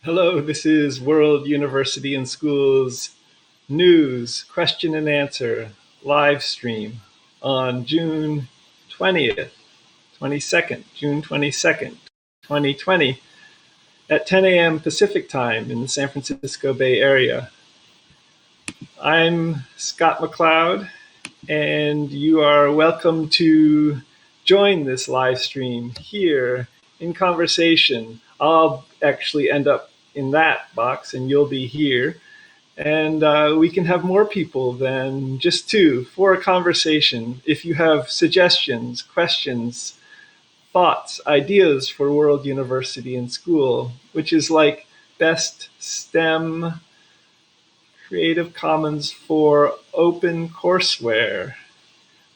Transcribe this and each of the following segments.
Hello, this is World University and Schools News Question and Answer live stream on June 20th, 22nd, June 22nd, 2020 at 10 a.m. Pacific time in the San Francisco Bay Area. I'm Scott McLeod, and you are welcome to join this live stream here in conversation. I'll actually end up in that box and you'll be here. And we can have more people than just two for a conversation. If you have suggestions, questions, thoughts, ideas for World University and School, which is like best STEM Creative Commons for open courseware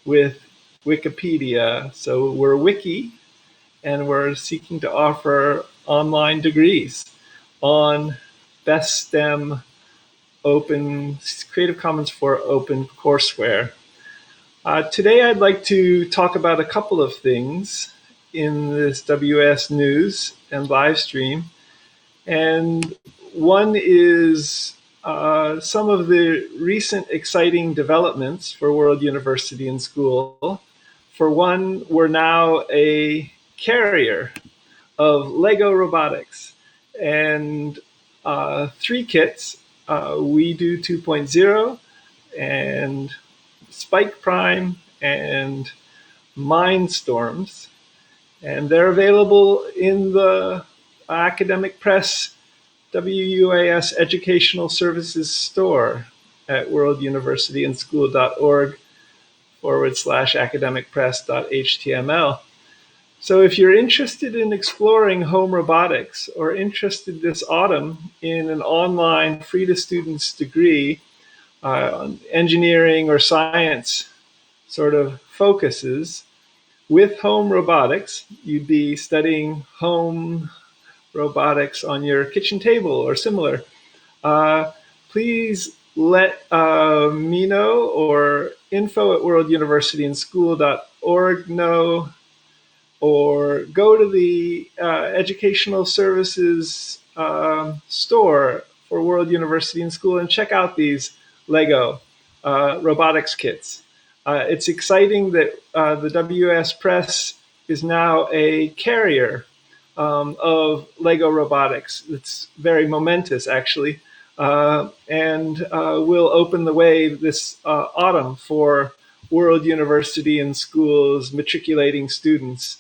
with Wikipedia. So we're Wiki, and we're seeking to offer online degrees on best STEM open Creative Commons for open courseware. Today I'd like to talk about a couple of things in this WS News and live stream. And one is some of the recent exciting developments for World University and School. For one, we're now a carrier of Lego Robotics, and 3 kits, We Do 2.0 and Spike Prime and Mindstorms. And they're available in the Academic Press WUaS Educational Services store at worlduniversityandschool.org/academicpress.html. So if you're interested in exploring home robotics or interested this autumn in an online free-to-students degree on engineering or science sort of focuses with home robotics, you'd be studying home robotics on your kitchen table or similar. Please let me know, or info@worlduniversityandschool.org know, or go to the Educational Services store for World University and School and check out these Lego robotics kits. It's exciting that the WS Press is now a carrier of Lego robotics. It's very momentous, actually, and will open the way this autumn for World University and Schools matriculating students,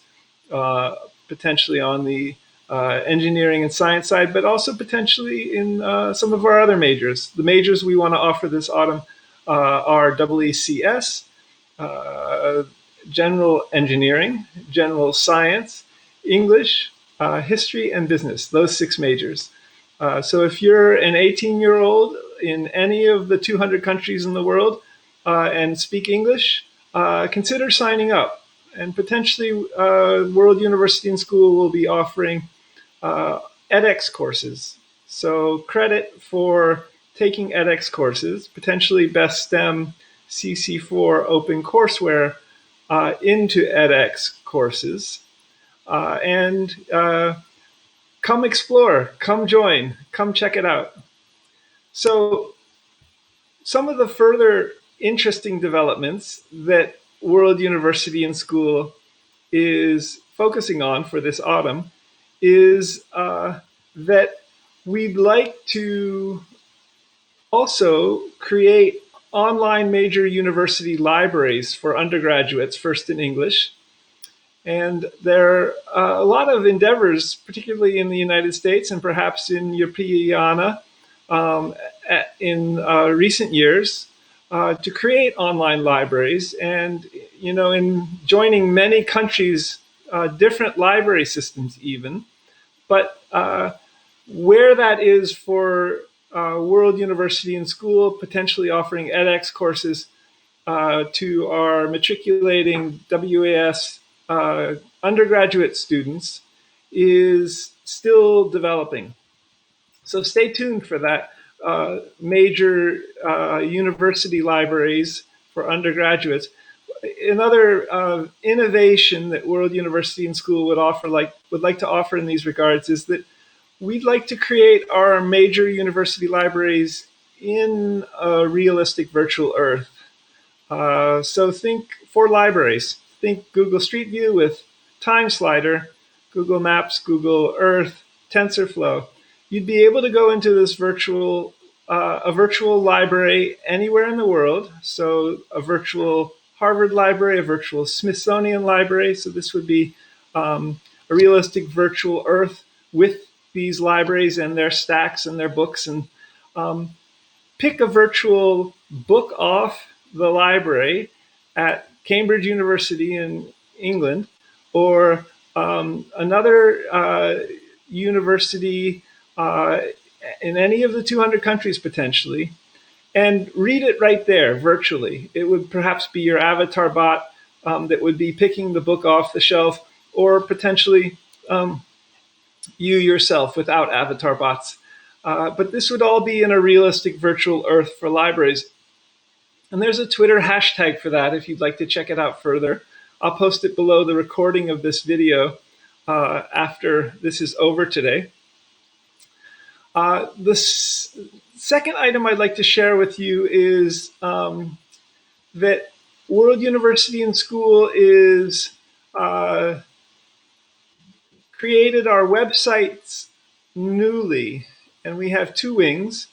potentially on the engineering and science side, but also potentially in some of our other majors. The majors we want to offer this autumn are WECS, General Engineering, General Science, English, History, and Business, those 6 majors. So if you're an 18-year-old in any of the 200 countries in the world and speak English, consider signing up. And potentially World University and School will be offering edX courses. So credit for taking edX courses, potentially Best STEM CC4 open courseware into edX courses. And come explore, come join, come check it out. So some of the further interesting developments that World University and School is focusing on for this autumn is that we'd like to also create online major university libraries for undergraduates, first in English. And there are a lot of endeavors, particularly in the United States and perhaps in Europeana in recent years, to create online libraries, and in joining many countries, different library systems even. But where that is for World University and School, potentially offering edX courses to our matriculating WAS undergraduate students, is still developing. So stay tuned for that. Major university libraries for undergraduates. Another innovation that World University and School would like to offer in these regards is that we'd like to create our major university libraries in a realistic virtual Earth. So think for libraries, think Google Street View with Time Slider, Google Maps, Google Earth, TensorFlow. You'd be able to go into this a virtual library anywhere in the world. So a virtual Harvard library, a virtual Smithsonian library. So this would be a realistic virtual Earth with these libraries and their stacks and their books, and pick a virtual book off the library at Cambridge University in England, or another university in any of the 200 countries potentially, and read it right there virtually. It would perhaps be your avatar bot that would be picking the book off the shelf, or potentially you yourself without avatar bots. But this would all be in a realistic virtual Earth for libraries. And there's a Twitter hashtag for that if you'd like to check it out further. I'll post it below the recording of this video after this is over today. The second item I'd like to share with you is that World University and School is created our websites newly, and we have two wings,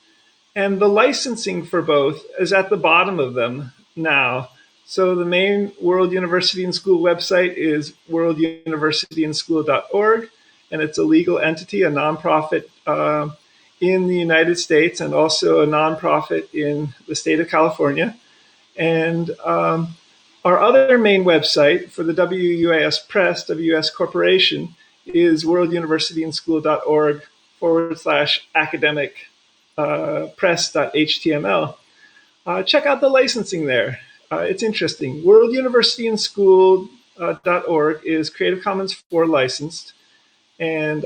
and the licensing for both is at the bottom of them now. So the main World University and School website is worlduniversityandschool.org, and it's a legal entity, a nonprofit in the United States, and also a nonprofit in the state of California. And our other main website for the WUaS Press, WUaS Corporation, is worlduniversityandschool.org/academic press.html. Check out the licensing there. It's interesting. worlduniversityandschool.org is Creative Commons 4 licensed, and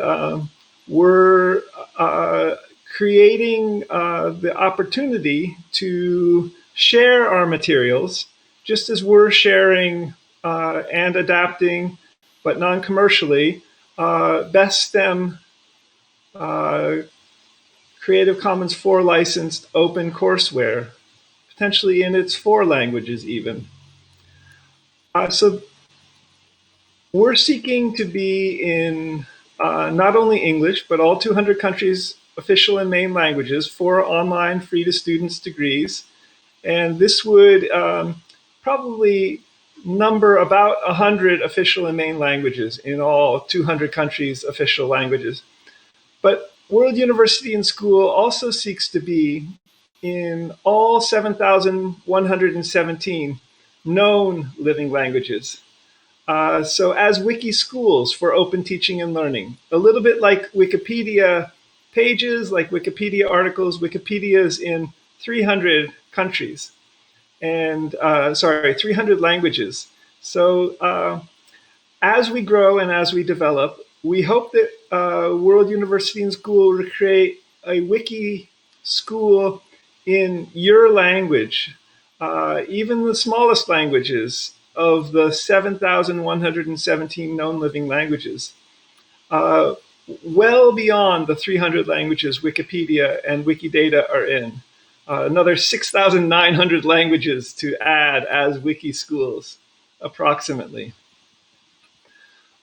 we're creating the opportunity to share our materials just as we're sharing and adapting, but non-commercially, best STEM Creative Commons 4 licensed open courseware, potentially in its 4 languages even. So we're seeking to be in not only English, but all 200 countries' official and main languages for online free to students degrees. And this would probably number about 100 official and main languages in all 200 countries' official languages. But World University and School also seeks to be in all 7,117 known living languages. So as wiki schools for open teaching and learning, a little bit like Wikipedia pages, like Wikipedia articles. Wikipedia's in 300 countries, and 300 languages. So as we grow and as we develop, we hope that World University and School will create a wiki school in your language, even the smallest languages of the 7,117 known living languages, well beyond the 300 languages Wikipedia and Wikidata are in. Another 6,900 languages to add as wiki schools, approximately.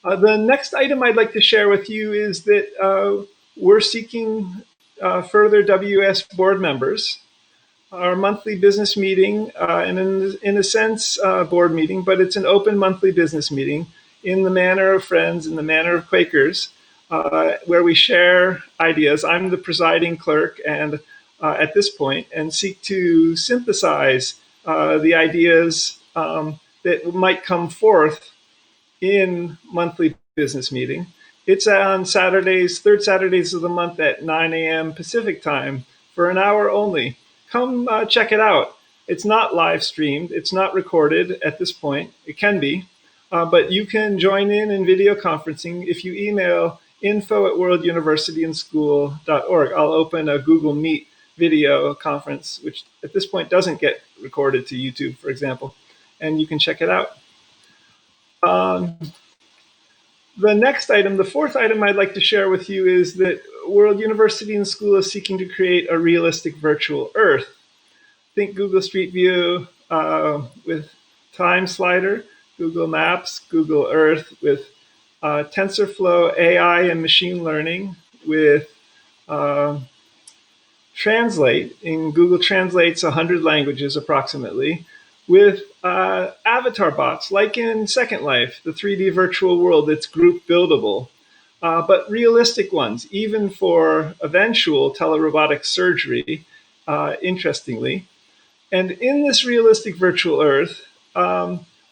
The next item I'd like to share with you is that we're seeking further WUS board members. Our monthly business meeting, and in a sense, board meeting, but it's an open monthly business meeting in the manner of friends, in the manner of Quakers, where we share ideas. I'm the presiding clerk, and at this point, and seek to synthesize the ideas that might come forth in monthly business meeting. It's on Saturdays, third Saturdays of the month at 9 a.m. Pacific time for an hour only. Come check it out. It's not live streamed. It's not recorded at this point. It can be, but you can join in video conferencing if you email info@worlduniversityandschool.org. I'll open a Google Meet video conference, which at this point doesn't get recorded to YouTube, for example, and you can check it out. The next item, the fourth item I'd like to share with you is that World University and School is seeking to create a realistic virtual Earth. Think Google Street View with time slider, Google Maps, Google Earth with TensorFlow AI and machine learning with Translate. In Google Translates 100 languages approximately, with avatar bots, like in Second Life, the 3D virtual world that's group buildable, but realistic ones, even for eventual telerobotic surgery, interestingly. And in this realistic virtual Earth,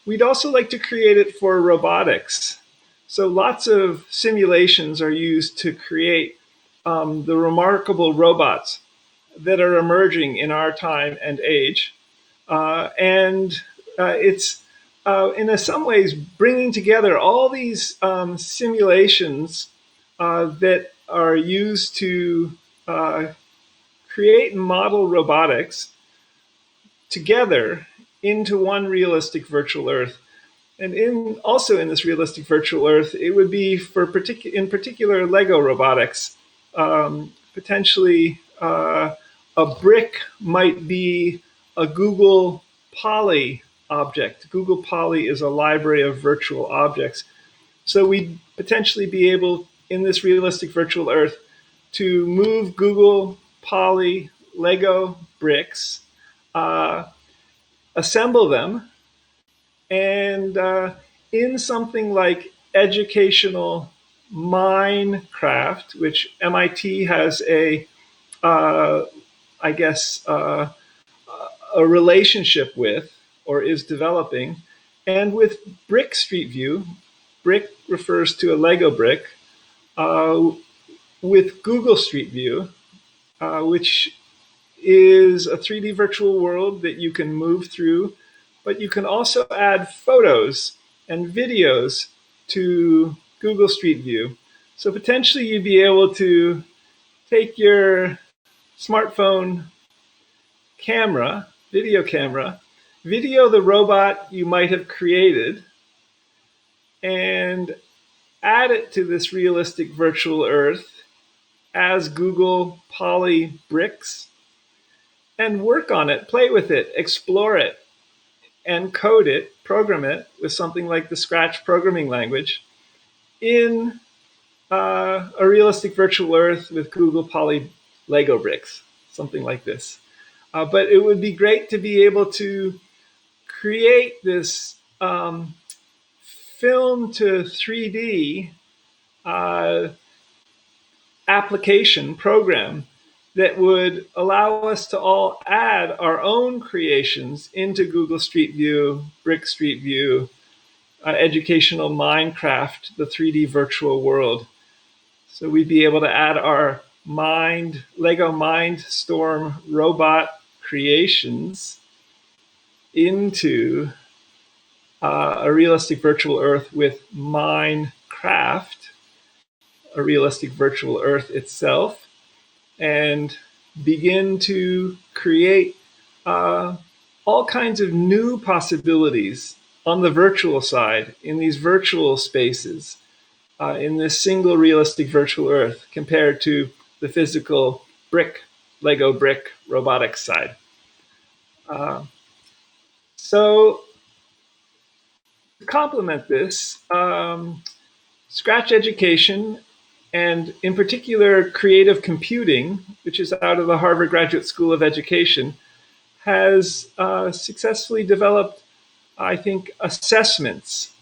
we'd also like to create it for robotics. So lots of simulations are used to create the remarkable robots that are emerging in our time and age. And it's in some ways bringing together all these simulations that are used to create and model robotics together into one realistic virtual Earth. And also in this realistic virtual Earth, it would be for in particular Lego robotics. Potentially, a brick might be a Google Poly object. Google Poly is a library of virtual objects. So we'd potentially be able, in this realistic virtual Earth, to move Google Poly Lego bricks, assemble them, and in something like educational Minecraft, which MIT has I guess, a relationship with or is developing, and with Brick Street View, brick refers to a Lego brick, with Google Street View, which is a 3D virtual world that you can move through, but you can also add photos and videos to Google Street View. So potentially you'd be able to take your smartphone camera, video the robot you might have created, and add it to this realistic virtual Earth as Google Poly bricks, and work on it, play with it, explore it, and code it, program it with something like the Scratch programming language in a realistic virtual Earth with Google Poly Lego bricks, something like this. But it would be great to be able to create this film to 3D application program that would allow us to all add our own creations into Google Street View, Brick Street View, educational Minecraft, the 3D virtual world. So we'd be able to add our Lego Mindstorm robot creations into a realistic virtual Earth with Minecraft, a realistic virtual Earth itself, and begin to create all kinds of new possibilities on the virtual side in these virtual spaces, in this single realistic virtual Earth compared to the physical Lego brick robotics side. So to complement this, Scratch Education, and in particular creative computing, which is out of the Harvard Graduate School of Education, has successfully developed, I think, assessments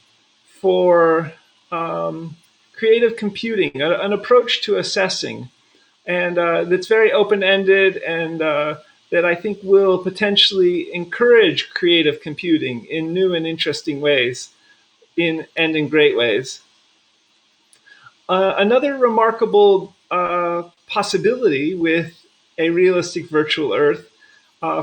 for creative computing, an approach to assessing, and that's very open-ended, and that I think will potentially encourage creative computing in new and interesting ways, and in great ways. Another remarkable possibility with a realistic virtual Earth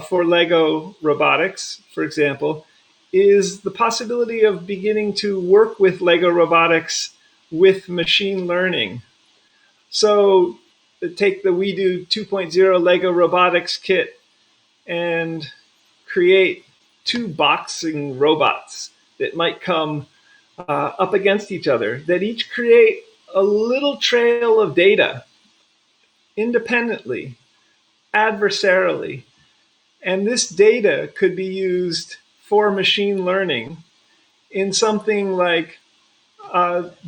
for Lego robotics, for example, is the possibility of beginning to work with Lego robotics with machine learning. So take the WeDo 2.0 Lego robotics kit and create two boxing robots that might come up against each other that each create a little trail of data independently, adversarially. And this data could be used for machine learning in something like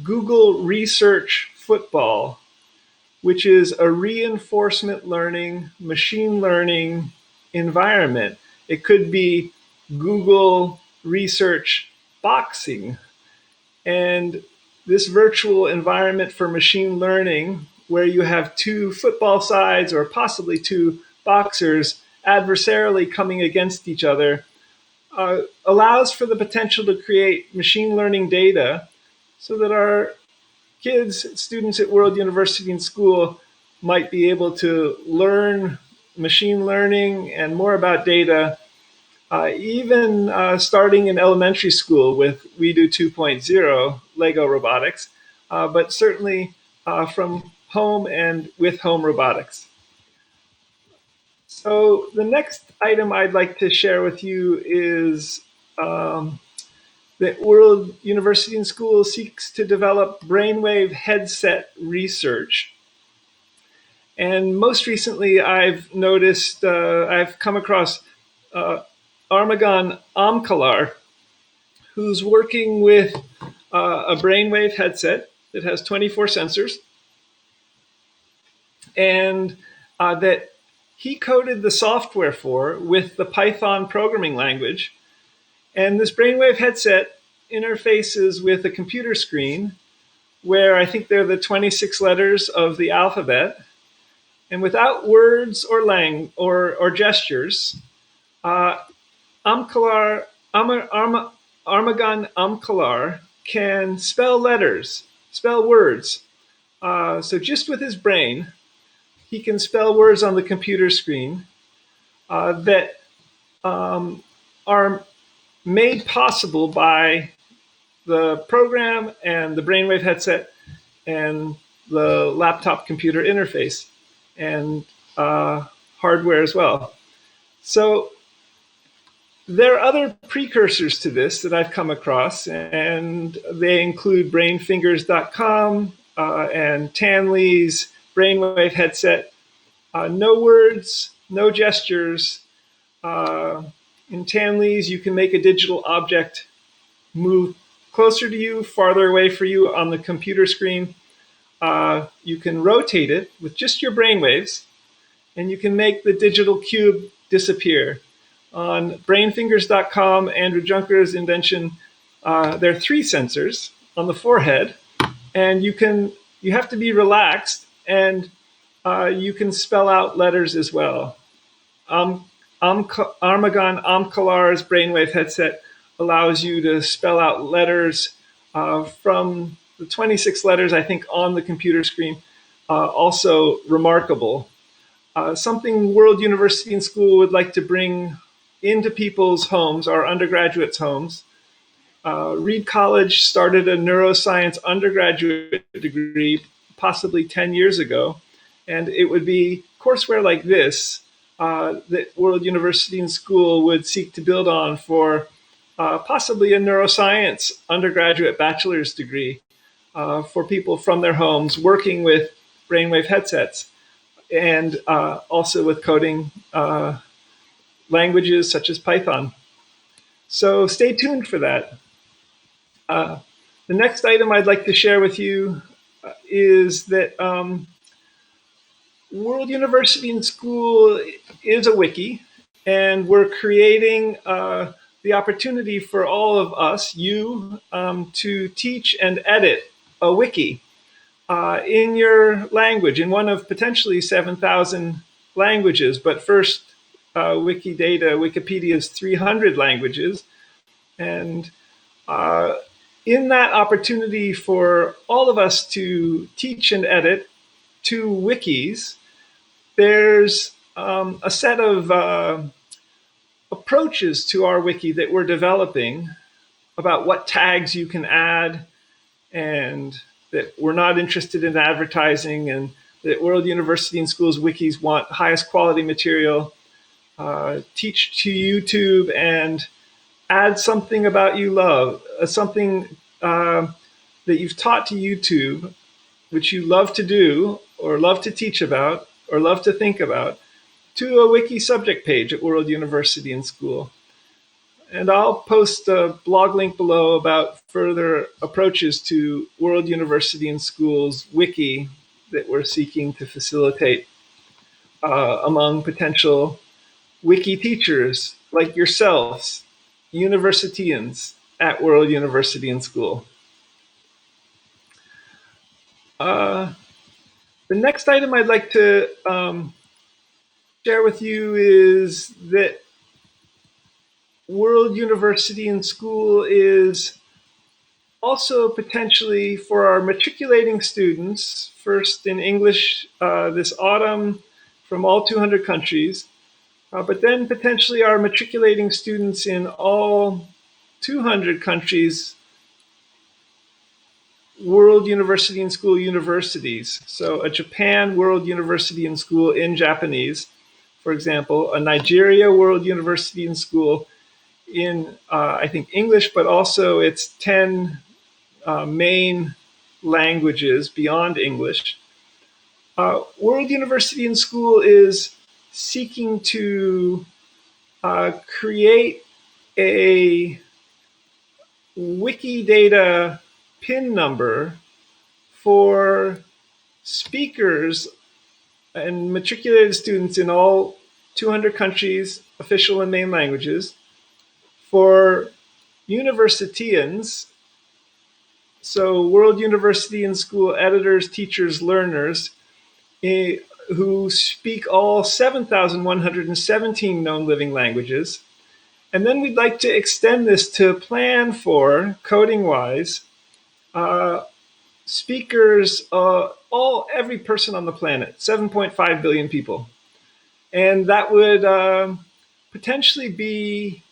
Google Research Football, which is a reinforcement learning, machine learning environment. It could be Google Research Boxing. And this virtual environment for machine learning, where you have two football sides or possibly two boxers adversarially coming against each other, allows for the potential to create machine learning data so that our kids, students at World University and School might be able to learn machine learning and more about data, even starting in elementary school with We Do 2.0, Lego Robotics, but certainly from home and with home robotics. So the next item I'd like to share with you is that World University and School seeks to develop brainwave headset research. And most recently, I've noticed, I've come across Armagan Amkalar, who's working with a brainwave headset that has 24 sensors, and that he coded the software for with the Python programming language. And this brainwave headset interfaces with a computer screen where I think they're the 26 letters of the alphabet. And without words or gestures, Armagan Amkalar can spell letters, spell words. So just with his brain, he can spell words on the computer screen that are made possible by the program and the brainwave headset and the laptop computer interface and hardware as well. So there are other precursors to this that I've come across, and they include brainfingers.com and Tanley's brainwave headset. No words, no gestures. In Tanley's, you can make a digital object move closer to you, farther away from you on the computer screen. You can rotate it with just your brainwaves, and you can make the digital cube disappear. On brainfingers.com, Andrew Junker's invention, there are 3 sensors on the forehead, and you have to be relaxed, and you can spell out letters as well. Armagan Amkalar's brainwave headset allows you to spell out letters from the 26 letters, I think, on the computer screen. Also remarkable. Something World University and School would like to bring into people's homes, our undergraduates' homes. Reed College started a neuroscience undergraduate degree possibly 10 years ago, and it would be courseware like this that World University and School would seek to build on for possibly a neuroscience undergraduate bachelor's degree for people from their homes working with brainwave headsets and also with coding languages such as Python. So stay tuned for that. The next item I'd like to share with you is that World University and School is a wiki, and we're creating the opportunity for all of us, you, to teach and edit a wiki in your language, in one of potentially 7,000 languages. But first, Wikidata, Wikipedia's 300 languages. And in that opportunity for all of us to teach and edit 2 wikis, there's a set of approaches to our wiki that we're developing about what tags you can add, and that we're not interested in advertising, and that World University and Schools wikis want highest quality material. Teach to YouTube and add something about you love, something that you've taught to YouTube, which you love to do, or love to teach about, or love to think about, to a wiki subject page at World University and School. And I'll post a blog link below about further approaches to World University and School's wiki that we're seeking to facilitate among potential wiki teachers like yourselves, universitians at World University and School. The next item I'd like to share with you is that World University and School is also potentially for our matriculating students, first in English this autumn from all 200 countries, but then potentially our matriculating students in all 200 countries, World University and School universities. So a Japan World University and School in Japanese, for example, a Nigeria World University and School in, I think, English, but also its 10 main languages beyond English. World University and School is seeking to create a Wikidata PIN number for speakers and matriculated students in all 200 countries, official and main languages, for universitians, so World University and School editors, teachers, learners, who speak all 7,117 known living languages. And then we'd like to extend this to plan for, coding-wise, speakers, every person on the planet, 7.5 billion people. And that would potentially be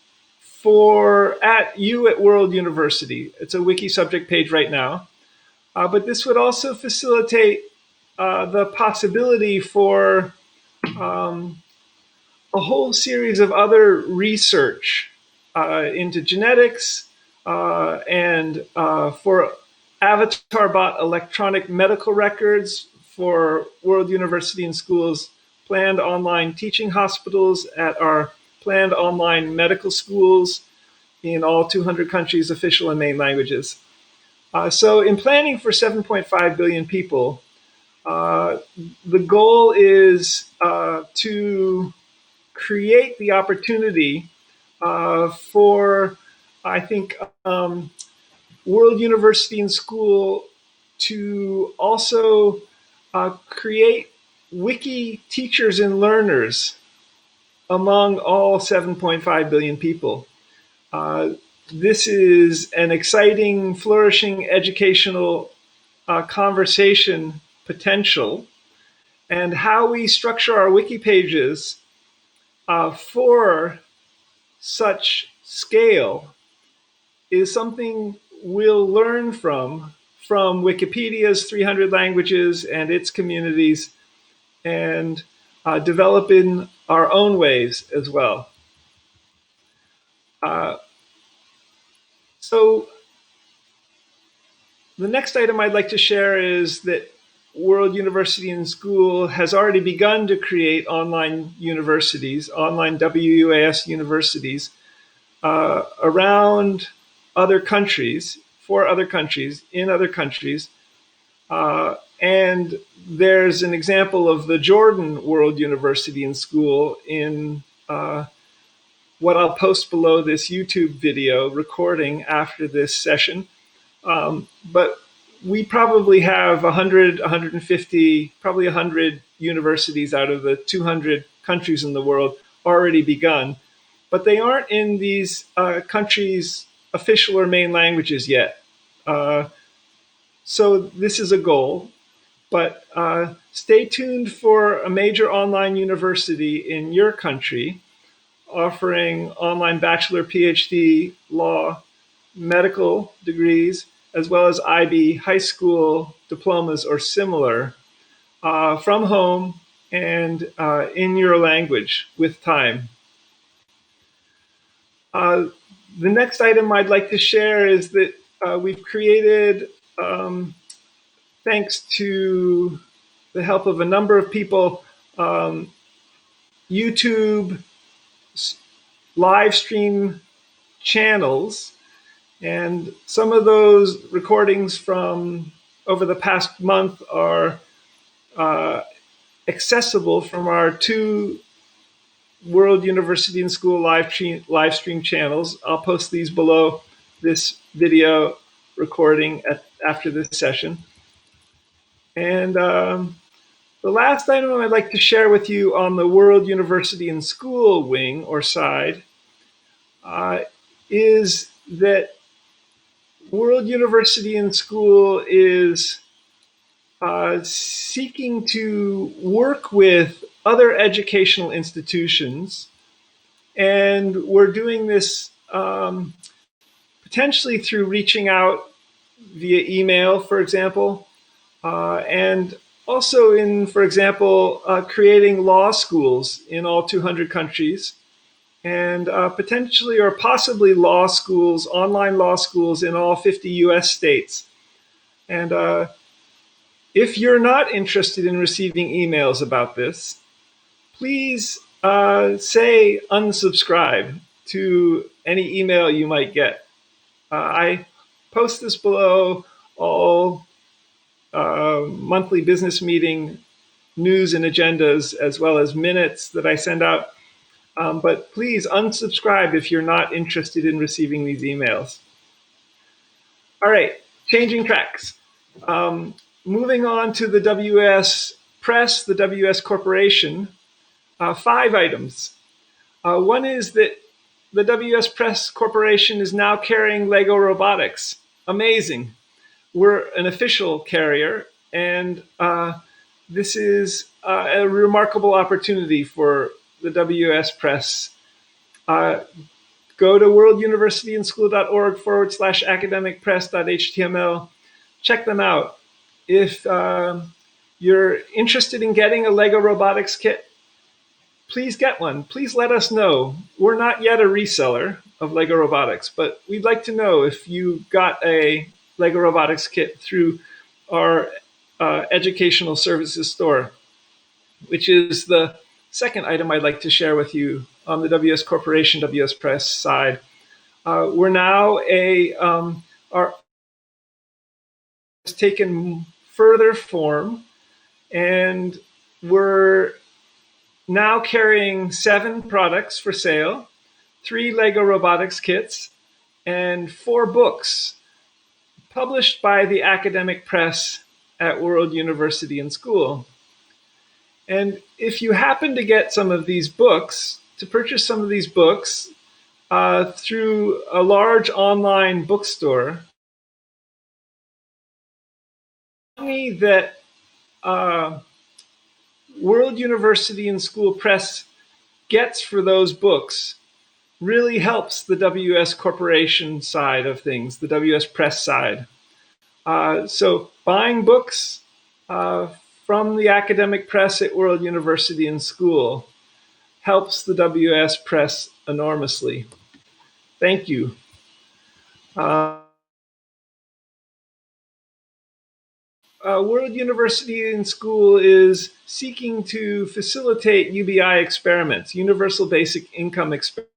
at World University. It's a wiki subject page right now. But this would also facilitate the possibility for a whole series of other research into genetics and for avatar bot electronic medical records for World University and School's planned online teaching hospitals at our planned online medical schools in all 200 countries, official and main languages. So in planning for 7.5 billion people, the goal is to create the opportunity for, I think, World University and School to also create wiki teachers and learners among all 7.5 billion people. This is an exciting, flourishing educational conversation potential, and how we structure our wiki pages for such scale is something we'll learn from Wikipedia's 300 languages and its communities, and develop in our own ways as well. So the next item I'd like to share is that World University and School has already begun to create online universities, online WUaS universities, around other countries, for other countries, in other countries. And there's an example of the Jordan World University and School in what I'll post below this YouTube video recording after this session. But we probably have 100, 150, probably 100 universities out of the 200 countries in the world already begun. But they aren't in these countries' official or main languages yet. So this is a goal. But stay tuned for a major online university in your country offering online bachelor, PhD, law, medical degrees, as well as IB, high school diplomas or similar, from home and in your language with time. The next item I'd like to share is that we've created, thanks to the help of a number of people, YouTube live stream channels. And some of those recordings from over the past month are accessible from our two World University and School live stream channels. I'll post these below this video recording after this session. And the last item I'd like to share with you on the World University and School wing or side is that World University and School is seeking to work with other educational institutions, and we're doing this potentially through reaching out via email, for example, and also in, for example, creating law schools in all 200 countries, and potentially or possibly law schools, online law schools in all 50 US states. And if you're not interested in receiving emails about this, please say unsubscribe to any email you might get. I post this below all monthly business meeting news and agendas, as well as minutes that I send out. But please unsubscribe if you're not interested in receiving these emails. All right, changing tracks. Moving on to the WUaS Press, the WUaS Corporation, 5 items. One is that the WUaS Press Corporation is now carrying Lego Robotics. Amazing. We're an official carrier, and this is a remarkable opportunity for the WUaS Press. Go to worlduniversityandschool.org/academicpress.html. Check them out. If you're interested in getting a Lego Robotics kit, please get one. Please let us know. We're not yet a reseller of Lego Robotics, but we'd like to know if you got a Lego Robotics kit through our educational services store, which is the second item I'd like to share with you on the WUaS Corporation, WUaS Press side. We're now has taken further form, and we're now carrying 7 products for sale, 3 Lego Robotics kits, and 4 books published by the academic press at World University and School. And if you happen to get some of these books, to purchase some of these books through a large online bookstore, money that World University and School Press gets for those books really helps the WUaS Corporation side of things, the WUaS Press side. So buying books from the academic press at World University and School helps the WUaS Press enormously. Thank you. World University and School is seeking to facilitate UBI experiments, Universal Basic Income experiments.